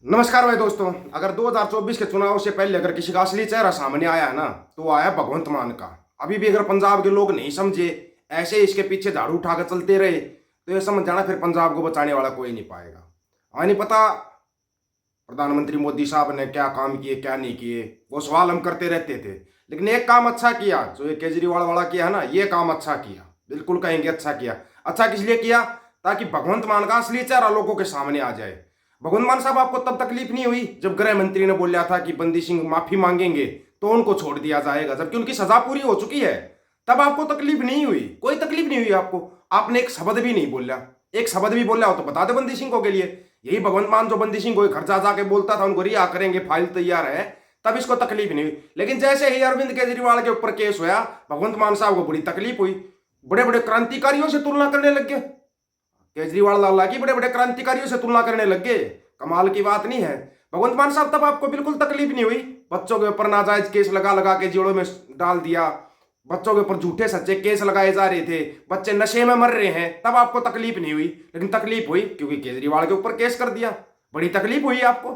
नमस्कार भाई दोस्तों। अगर 2024 के चुनाव से पहले अगर किसी का असली चेहरा सामने आया है ना, तो वो आया भगवंत मान का। अभी भी अगर पंजाब के लोग नहीं समझे, ऐसे ही इसके पीछे झाड़ू उठाकर चलते रहे, तो ये समझ जाना फिर पंजाब को बचाने वाला कोई नहीं पाएगा। हमें नहीं पता प्रधानमंत्री मोदी साहब ने क्या काम किए क्या नहीं किए, वो सवाल हम करते रहते थे। लेकिन एक काम अच्छा किया जो ये केजरीवाल वाला किया है ना, ये काम अच्छा किया, बिल्कुल कहेंगे अच्छा किया। अच्छा किस लिए किया? ताकि भगवंत मान का असली चेहरा लोगों के सामने आ जाए। भगवंत मान साहब, आपको तब तकलीफ नहीं हुई जब गृह मंत्री ने बोला था कि बंदी सिंह माफी मांगेंगे तो उनको छोड़ दिया जाएगा, जबकि उनकी सजा पूरी हो चुकी है। तब आपको तकलीफ नहीं हुई? कोई तकलीफ नहीं हुई आपको। आपने एक शब्द भी नहीं बोला। एक शब्द भी बोला हो तो बता दे बंदी सिंह को के लिए। यही भगवंत मान जो बंदी सिंह को घर जा जाके बोलता था उनको रिहा करेंगे, फाइल तैयार है, तब इसको तकलीफ नहीं हुई। लेकिन जैसे ही अरविंद केजरीवाल के ऊपर केस हुआ, भगवंत मान साहब को बड़ी तकलीफ हुई। बड़े बड़े क्रांतिकारियों से तुलना करने लग गए। केजरीवाल लाला की बड़े बड़े क्रांतिकारियों से तुलना करने लग गए। कमाल की बात नहीं है? भगवंत मान साहब, तब आपको बिल्कुल तकलीफ नहीं हुई? बच्चों के ऊपर नाजायज केस लगा लगा के जेलों में डाल दिया, बच्चों के ऊपर झूठे सच्चे केस लगाए जा रहे थे, बच्चे नशे में मर रहे हैं, तब आपको तकलीफ नहीं हुई। लेकिन तकलीफ हुई क्योंकि केजरीवाल के ऊपर केस कर दिया। बड़ी तकलीफ हुई आपको।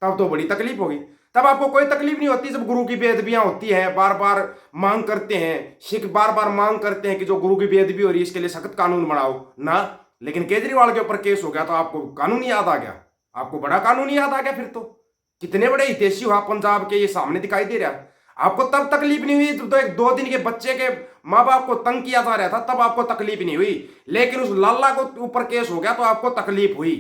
तब तो बड़ी तकलीफ होगी। तब आपको कोई तकलीफ नहीं होती जब गुरु की बेअदबियां होती हैं, बार बार मांग करते हैं, सिख बार बार मांग करते हैं कि जो गुरु की बेअदबी हो रही है इसके लिए सख्त कानून बनाओ ना। लेकिन केजरीवाल के ऊपर केस हो गया तो आपको कानून याद आ गया। आपको बड़ा कानून याद आ गया। फिर तो कितने बड़े हितैषी हो आप पंजाब के, ये सामने दिखाई दे रहा है। आपको तब तकलीफ नहीं हुई तो एक 2 दिन के बच्चे के माँ बाप को तंग किया जा रहा था, तब आपको तकलीफ नहीं हुई। लेकिन उस लाला को ऊपर केस हो गया तो आपको तकलीफ हुई।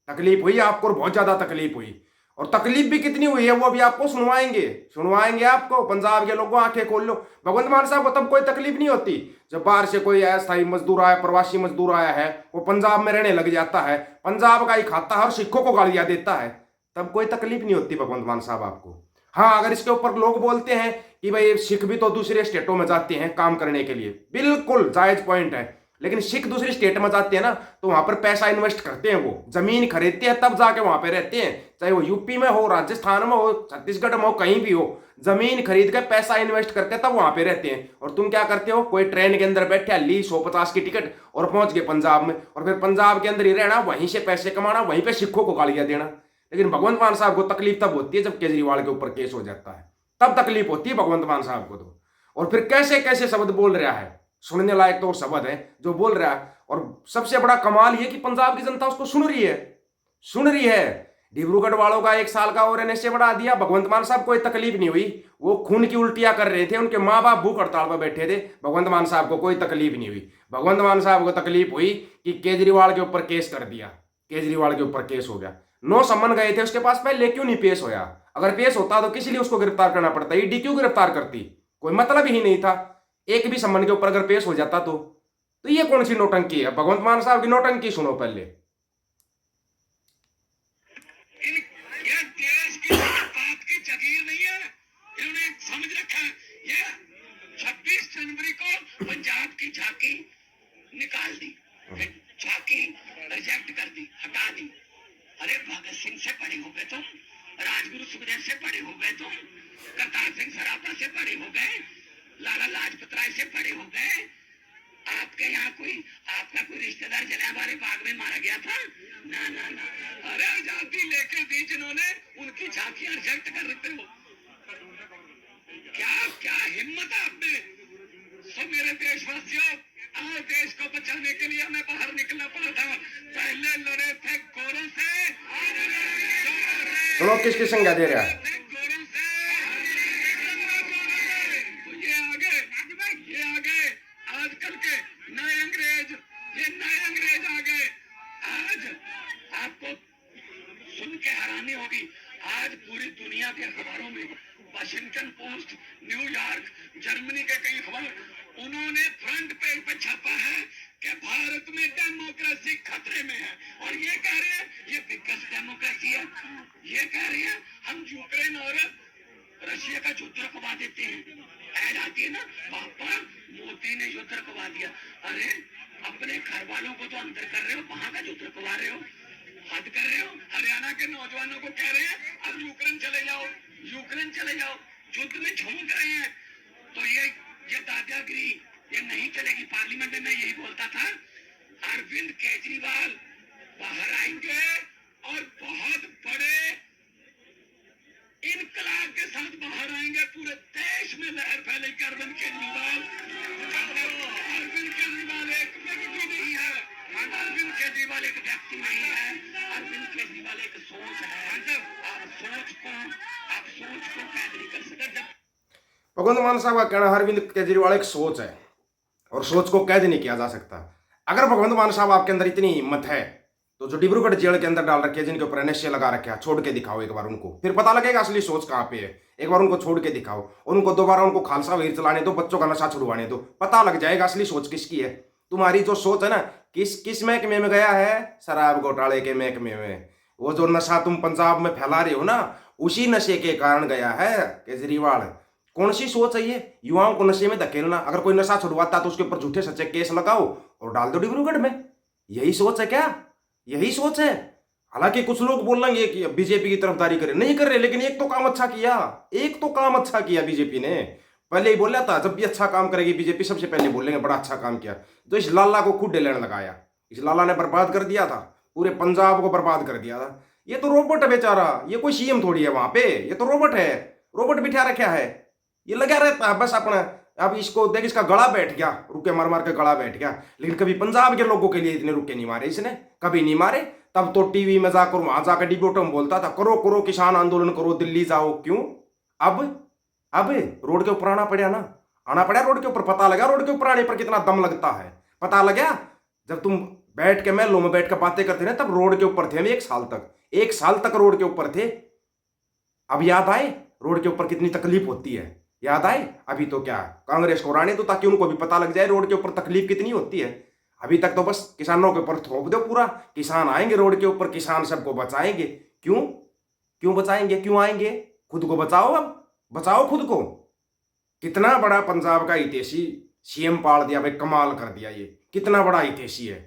तकलीफ हुई आपको, और बहुत ज्यादा तकलीफ हुई। और तकलीफ भी कितनी हुई है वो अभी आपको सुनवाएंगे। सुनवाएंगे आपको। पंजाब के लोगों आंखें खोल लो। भगवंत मान साहब को तब कोई तकलीफ नहीं होती जब बाहर से कोई अस्थायी मजदूर आया, प्रवासी मजदूर आया है, वो पंजाब में रहने लग जाता है, पंजाब का ही खाता है और सिखों को गालियां देता है, तब कोई तकलीफ नहीं होती भगवंत मान साहब आपको। हाँ, अगर इसके ऊपर लोग बोलते हैं कि भाई सिख भी तो दूसरे स्टेटों में जाते हैं काम करने के लिए, बिल्कुल जायज पॉइंट है। लेकिन सिख दूसरी स्टेट में जाते हैं ना, तो वहां पर पैसा इन्वेस्ट करते हैं, वो जमीन खरीदते हैं, तब जाके वहां पे रहते हैं। चाहे वो यूपी में हो, राजस्थान में हो, छत्तीसगढ़ में हो, कहीं भी हो, जमीन खरीद कर पैसा इन्वेस्ट करते हैं, तब वहां पे रहते हैं। और तुम क्या करते हो? कोई ट्रेन के अंदर बैठे, ली 150 की टिकट और पहुंच गए पंजाब में, और फिर पंजाब के अंदर ही रहना, वहीं से पैसे कमाना, वहीं पे सिखों को गालियां देना। लेकिन भगवंत मान साहब को तकलीफ तब होती है जब केजरीवाल के ऊपर केस हो जाता है, तब तकलीफ होती है भगवंत मान साहब को तो। और फिर कैसे कैसे शब्द बोल रहा है, सुनने लायक तो शब्द है जो बोल रहा है। और सबसे बड़ा कमाल ये कि पंजाब की जनता उसको सुन रही है। सुन रही है। डिब्रूगढ़ वालों का 1 साल का और एनएसए बढ़ा दिया, भगवंत मान साहब कोई तकलीफ नहीं हुई। वो खून की उल्टियां कर रहे थे, उनके माँ बाप भूख हड़ताल पर बैठे थे, भगवंत मान साहब को कोई तकलीफ नहीं हुई। भगवंत मान साहब को तकलीफ हुई कि केजरीवाल के ऊपर केस कर दिया, केजरीवाल के ऊपर केस हो गया। 9 सम्मन गए थे उसके पास पहले, क्यों नहीं पेश होया? अगर पेश होता तो किस लिए उसको गिरफ्तार करना पड़ता? ईडी क्यों गिरफ्तार करती? कोई मतलब ही नहीं था। एक भी सम्मन के ऊपर अगर पेश हो जाता तो ये कौन सी नौटंकी है? भगवंत मान साहब की नौटंकी सुनो पहले। ये देश की बात की जगीर नहीं है, इन्होंने समझ रखा है। ये 26 जनवरी को पंजाब की झांकी निकाल दी, फिर झांकी रिजेक्ट कर दी, हटा दी। अरे भगत सिंह से पड़े हो गए तुम, राजगुरु सुखदेव से पड़े हो गए तुम, करतार सिंह सराफा से पड़े हो गए, लाला लाजपत राय से पड़े हो गए। आपके यहाँ आपका कोई रिश्तेदार जलियांवाला बाग में मारा गया था? ना ना ना। अरे आजादी लेके दी जिन्होंने, उनकी झांकियां रिजेक्ट कर रहे हो। क्या क्या हिम्मत है आप में? सब मेरे देशवासियों, आज देश को बचाने के लिए हमें बाहर निकलना पड़ा था। पहले लड़े थे गोरों से, सुनो किस संज्ञा दे रहा है। गोरों से, ये आ गए आजकल के नए अंग्रेज, ये नए अंग्रेज आ गए। आज आपको सुन के हैरानी होगी, आज पूरी दुनिया के अखबारों में, वाशिंगटन पोस्ट, न्यूयॉर्क, जर्मनी के कई खबर, उन्होंने फ्रंट पेज पे छापा है कि भारत में डेमोक्रेसी खतरे में है। और ये कह रहे हैं ये बिगेस्ट डेमोक्रेसी है। ये कह रहे हैं हम यूक्रेन और रशिया का युद्ध रुकवा देते हैं। ऐड आती है ना, पापा मोदी ने युद्ध रुकवा दिया। अरे अपने घर वालों को तो अंदर कर रहे हो, वहां का युद्ध रुकवा रहे हो, हद कर रहे हो। हरियाणा के नौजवानों को कह रहे हैं अब यूक्रेन चले जाओ, यूक्रेन चले जाओ, युद्ध में झोंक रहे हैं। तो ये दादागिरी ये नहीं चलेगी। पार्लियामेंट में मैं यही बोलता था, अरविंद केजरीवाल बाहर आएंगे और बहुत बड़े लेकिन अरविंद केजरीवाल एक व्यक्ति नहीं है। अरविंद केजरीवाल एक व्यक्ति नहीं है, अरविंद केजरीवाल एक सोच है। आप सोच को कैद नहीं कर सकते। भगवंत मान साहब का कहना अरविंद केजरीवाल एक सोच है और सोच को कैद नहीं किया जा सकता। अगर भगवंत मान साहब आपके अंदर इतनी हिम्मत है तो जो डिब्रूगढ़ जेल के अंदर डाल रखे हैं, जिनके ऊपर एनएसए लगा रखे हैं, छोड़ के दिखाओ एक बार उनको, फिर पता लगेगा असली सोच कहाँ पे है। एक बार उनको छोड़ के दिखाओ, उनको दोबारा उनको खालसा वीर चलाने दो, बच्चों का नशा छुड़वाने दो, पता लग जाएगा असली सोच किसकी है। तुम्हारी जो सोच है ना, किस महकमे में गया है, शराब घोटाले के महकमे में। वो जो नशा तुम पंजाब में फैला रहे हो ना, उसी नशे के कारण गया है केजरीवाल। कौन सी सोच है ये, युवाओं को नशे में धकेलना। अगर कोई नशा छुड़वाता तो उसके ऊपर झूठे सच्चे केस लगाओ और डाल दो डिब्रूगढ़ में। यही सोच है क्या? यही सोच है। हालांकि कुछ लोग बोलेंगे कि बीजेपी की तरफदारी करे, नहीं कर रहे, लेकिन एक तो काम अच्छा किया, एक तो काम अच्छा किया बीजेपी ने। पहले ही बोला था, जब भी अच्छा काम करेगी बीजेपी सबसे पहले बोलेंगे बड़ा अच्छा काम किया। तो इस लाला को खुद लेने लगाया, इस लाला ने बर्बाद कर दिया था, पूरे पंजाब को बर्बाद कर दिया था। ये तो रोबोट है बेचारा, ये कोई सीएम थोड़ी है वहां पे, ये तो रोबोट है, रोबोट बिठा रखा है, ये लगा रहता है बस अपना। अब इसको देख, इसका गला बैठ गया, रुके मार मार के गला बैठ गया। लेकिन कभी पंजाब के लोगों के लिए इतने रुके नहीं मारे इसने, कभी नहीं मारे। तब तो टीवी में जाकर वहां जाकर डिबेटों में बोलता था, करो करो किसान आंदोलन करो, दिल्ली जाओ। क्यों? अब रोड के ऊपर आना पड़ा ना, आना पड़ा रोड के ऊपर। पता लगा रोड के ऊपर आने पर कितना दम लगता है, पता लगा जब तुम बैठ के महलों में बैठ कर बातें करते ना, तब रोड के ऊपर थे हम 1 साल तक रोड के ऊपर थे। अब याद आए रोड के ऊपर कितनी तकलीफ होती है, याद आए? अभी तो क्या कांग्रेस को राने दो ताकि उनको भी पता लग जाए रोड के ऊपर तकलीफ कितनी होती है। अभी तक तो बस किसानों के ऊपर थोप दो पूरा, किसान आएंगे रोड के ऊपर, किसान सबको बचाएंगे। क्यों बचाएंगे, क्यों आएंगे? खुद को बचाओ, अब बचाओ खुद को। कितना बड़ा पंजाब का हितैषी सीएम पाल दिया भाई, कमाल कर दिया। ये कितना बड़ा हितैषी है।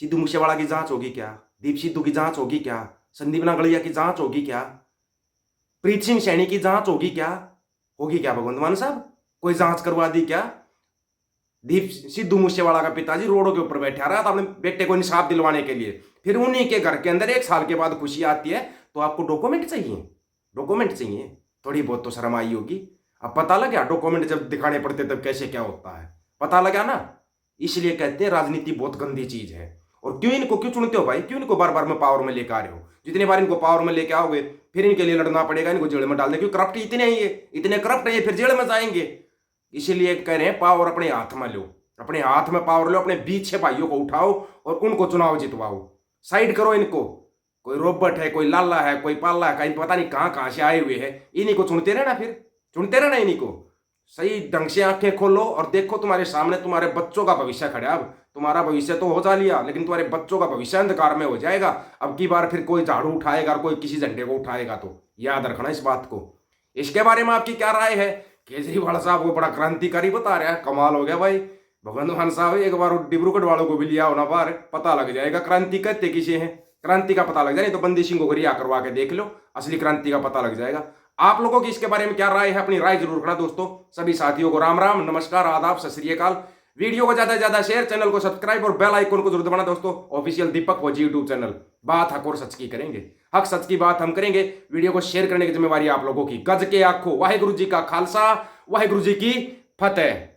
सिद्धू मूसेवाला की जांच होगी क्या? दीप सिद्धू की जांच होगी क्या? संदीप नागड़िया की जांच होगी क्या? प्रीत सिंह सैनी की जांच होगी क्या? होगी क्या भगवंत मान साहब? कोई जांच करवा दी क्या? दीप सिद्धू मूसेवाला का पिताजी रोडों के ऊपर बैठा रहा था अपने बेटे को इंसाफ दिलवाने के लिए, फिर उन्हीं के घर के अंदर 1 साल के बाद खुशी आती है तो आपको डॉक्यूमेंट चाहिए, डॉक्यूमेंट चाहिए। थोड़ी बहुत तो शर्म आई होगी। अब पता लगा डॉक्यूमेंट जब दिखाने पड़ते तब कैसे क्या होता है, पता लगा ना। इसलिए कहते हैं राजनीति बहुत गंदी चीज है। और क्यों चुनते हो भाई? क्यों इनको बार बार में पावर में लेकर आ रहे हो? जितने बार इनको पावर में लेके आओगे फिर इनके लिए लड़ना पड़ेगा, इनको जेल में डाल दे, क्योंकि करप्ट इतने करप्ट है, फिर जेल में जाएंगे। इसीलिए कह रहे हैं पावर अपने हाथ में लो, अपने हाथ में पावर लो, अपने 20 भाइयों को उठाओ और उनको चुनाव जितवाओ, साइड करो इनको। कोई रोबोट है, कोई लाला है, कोई पाला है, कहीं पता नहीं कहां से आए हुए हैं, इन्हीं को चुनते रहना, फिर चुनते रहना इन्हीं को। सही ढंग से आंखें खोलो और देखो तुम्हारे सामने तुम्हारे बच्चों का भविष्य खड़ा है। अब तुम्हारा भविष्य तो हो जा लिया, लेकिन तुम्हारे बच्चों का भविष्य अंधकार में हो जाएगा। अब की बार फिर कोई झाड़ू उठाएगा और कोई किसी झंडे को उठाएगा, तो याद रखना इस बात को। इसके बारे में आपकी क्या राय है? केजरीवाल साहब को बड़ा क्रांतिकारी बता रहा है, कमाल हो गया भाई। भगवंत मान साहब एक बार डिब्रूगढ़ वालों को भी लिया होना बाहर, पता लग जाएगा क्रांति कहते किसे हैं। क्रांति का पता लग जाए, नहीं तो बंदी सिंह को रिहा करवा के देख लो, असली क्रांति का पता लग जाएगा। आप लोगों की इसके बारे में क्या राय है? अपनी राय जरूर रखना दोस्तों। सभी साथियों को राम राम, नमस्कार, आदाब, सत श्री अकाल। वीडियो को ज्यादा से ज्यादा शेयर, चैनल को सब्सक्राइब और बेल आइकन को जरूर दबाना दोस्तों। ऑफिशियल दीपक फौजी यूट्यूब चैनल, बात हक और सच की करेंगे, हक सच की बात हम करेंगे। वीडियो को शेयर करने की जिम्मेवारी आप लोगों की। गज के आखो, वाहेगुरु जी का खालसा, वाहेगुरु जी की फतेह।